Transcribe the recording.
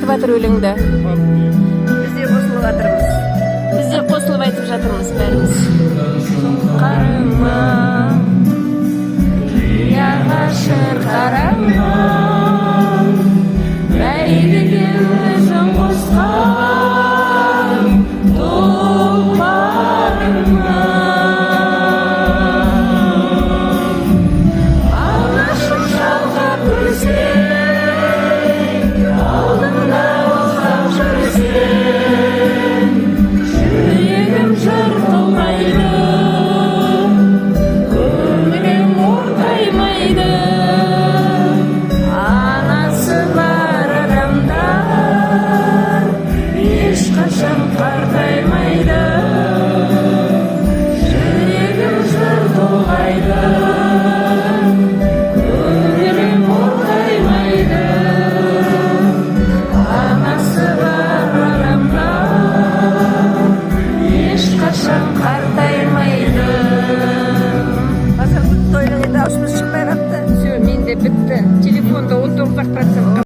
айтып жатыр өлеңді. Біз де қосылып жатырмыз. Біз де қосылып айтып жатырмыз бәріміз. Қараңма, яға шыр қараңма, бәйгеге